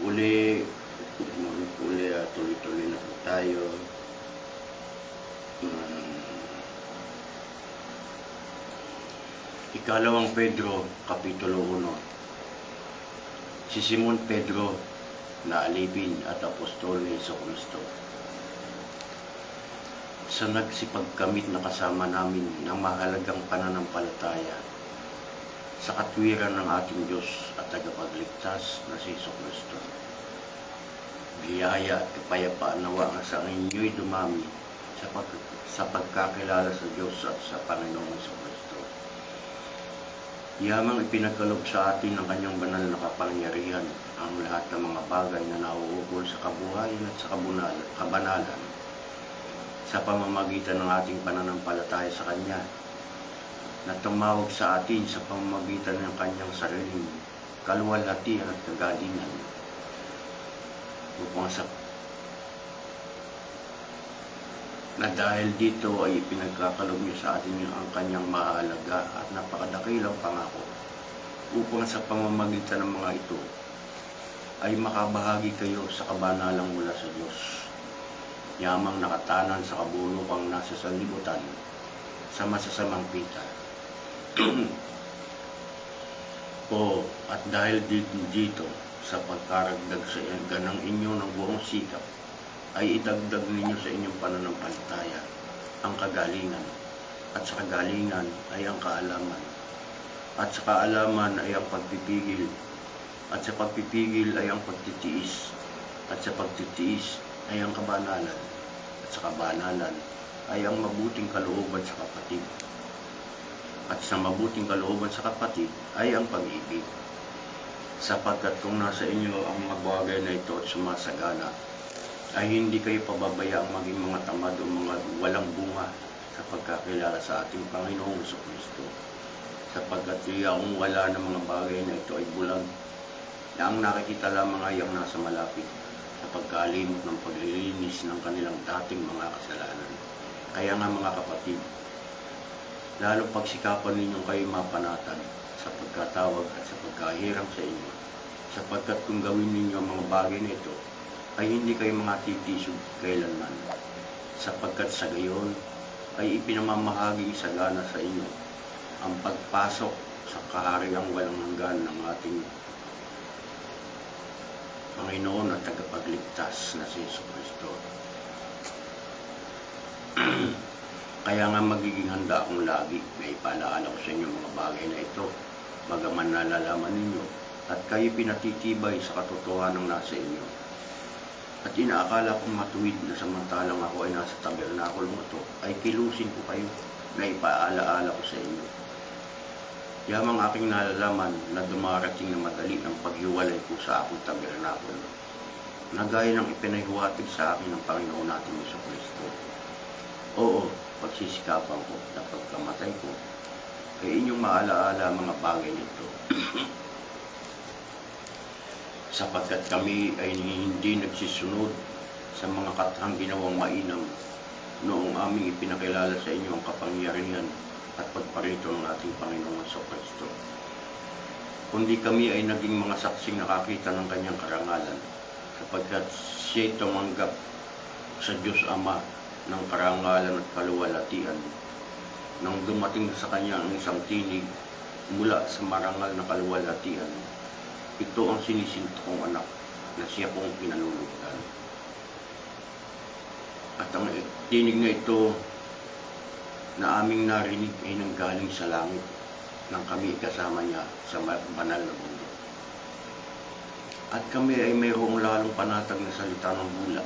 Uli, tuloy-tuloy na po tayo. Ikalawang Pedro, Kapitulo 1. Si Simon Pedro, na alipin at apostol ni Jesucristo, sa nagsipagkamit na kasama namin ng mahalagang pananampalataya sa katwiran ng ating Diyos at tagapagligtas na si Jesucristo. Biyaya at kapayapaan nawa nga sa inyo'y dumami sa pagkakilala sa Diyos at sa Panginoong Jesucristo. Yamang ipinagkaloob sa atin ng kanyang banal na kapangyarihan ang lahat ng mga bagay na nauukol sa kabuhayan at sa kabanalan sa pamamagitan ng ating pananampalataya sa Kanya, na tumawag sa atin sa pamamagitan ng kanyang sariling kaluwalhatian at kagalingan, upang na dahil dito ay pinagkakaloob niya sa atin ang kanyang mahalaga at napakadakilang pangako, upang sa pamamagitan ng mga ito ay makabahagi kayo sa kabanalang mula sa Diyos, yamang nakatanan sa kabulukang nasa sanlibutan sa masasamang pita. At dahil dito sa pagkaragdag sa ganang inyo ng buong sikap, ay idagdag ninyo sa inyong pananampalataya ang kagalingan, at sa kagalingan ay ang kaalaman, at sa kaalaman ay ang pagpipigil, at sa pagpipigil ay ang pagtitiis, at sa pagtitiis ay ang kabanalan, at sa kabanalan ay ang mabuting kalooban sa kapatid, at sa mabuting kalooban sa kapatid ay ang pag-ibig. Sapagkat kung nasa inyo ang mga bagay na ito at sumasagana, ay hindi kayo pababayaang maging mga tamad o mga walang bunga sa pagkakilala sa ating Panginoong Jesucristo. Sapagkat kung wala ng mga bagay na ito ay bulag, na ang nakikita lamang ay ang nasa malapit sa pagkalimot ng paglilinis ng kanilang dating mga kasalanan. Kaya nga mga kapatid, lalo pagsikapan ninyong kayo mapanatag sa pagkatawag at sa pagkahiram sa inyo, sapagkat kung gawin ninyo ang mga bagay na ito, ay hindi kayo mga titisod kailanman, sapagkat sa gayon ay ipinamamahagi sagana sa inyo ang pagpasok sa kahariang walang hanggan ng ating Panginoon at tagapagligtas na si Jesucristo. Kaya nga magiging handa akong lagi na ipalaala ko sa inyo mga bagay na ito, bagaman nalalaman ninyo at kayo pinatitibay sa katotohanan ng nasa inyo. At inaakala kong matuwid na samantalang ako ay nasa tabernakulo mo ito, ay kilusin ko kayo na ipaalaala ko sa inyo. Yamang aking nalalaman na dumarating na madali ng paghiwalay ko sa aking tabernakulo, na gaya ng ipinahiwatig sa akin ng Panginoon natin Jesucristo. Oo, pagsisikapan ko na pagkamatay ko, kaya inyong maalaala mga bagay nito. Sapagkat kami ay hindi nagsisunod sa mga katang ginawang mainam noong aming ipinakilala sa inyo ang kapangyarihan at pagparito ng ating Panginoong Jesucristo. Kundi kami ay naging mga saksing nakakita ng kanyang karangalan, sapagkat siya'y tumanggap sa Diyos Ama ng karangalan at kaluwalhatian nang dumating sa kanya ang isang tinig mula sa marangal na kaluwalhatian. Ito ang sinisinto kong anak na siya kong pinalulugan. At ang tinig na ito na aming narinig ay nanggaling sa langit nang kami kasama niya sa banal na mundo. At kami ay mayroong lalong panatag na salita ng bula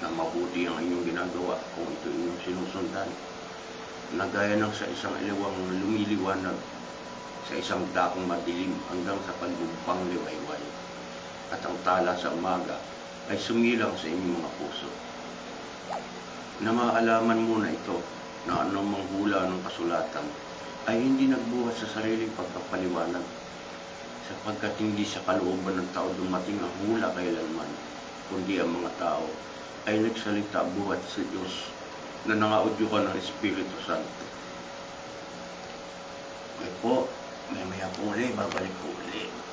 na mabuti ang inyong ginagawa kung ito inyong sinusundan, na gaya ng sa isang ilawang lumiliwanag sa isang dakong madilim hanggang sa pagbumpang liwayway, at ang tala sa umaga ay sumilang sa inyong mga puso. na maalaman mo na ito na anumang hula ng kasulatan ay hindi nagbuhat sa sariling pagkapaliwanag, sapagkat hindi sa kalooban ng tao dumating ang hula kailanman, kundi ang mga tao ay nagsalita buhat sa Diyos na nangaudyukan ng Espiritu Santo. Okay po, may maya po uli, babalik po uli.